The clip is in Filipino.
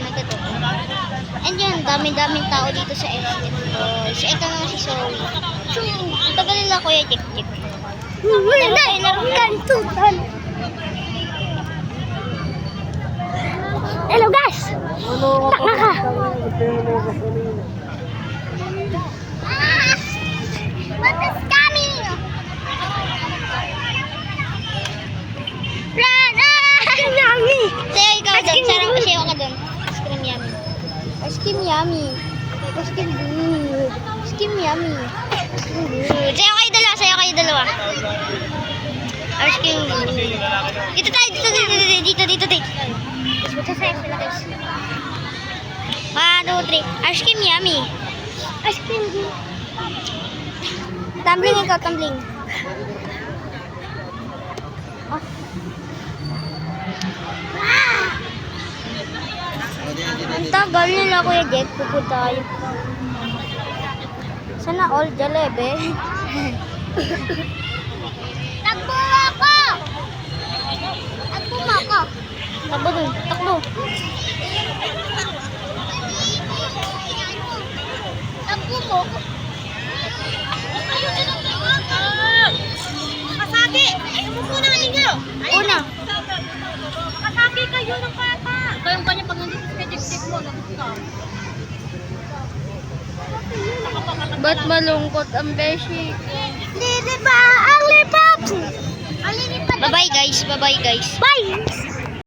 nagtuturo. And yun, daming tao dito sa FF Boys. Ito naman si Zoe. Ang tagal nila Kuya Jek. Kantutan. Hello guys! Taka ka! What is coming? Run! Ice cream yummy! Sayo ikaw doon. Sarang pa sayo ka doon. Ice cream yummy. Ice cream yummy. Ice cream good. Ice cream yummy. Ice cream good. Sayo kayo dalawa. Ice cream good. Dito tayo. Dito. Tapos magsasayo sila guys. 1, 2, 3. Ice cream yummy. Ice cream good. Tumbling ikaw, tumbling. Oh. Ang tagal nila Kuya Jek, pupo tayo. Sana all jalebe. Takbo ako! Takbo dun, takbo. Takbo mo. Kasagi! Ayaw mo muna kanin kayo! Una. Kasagi kayo ng bata! Kayong kanya pag nandito sa kajik-jik mo, nagusta. Ba't malungkot ang beshi? Hindi ba ang lipap? Bye-bye guys. Bye!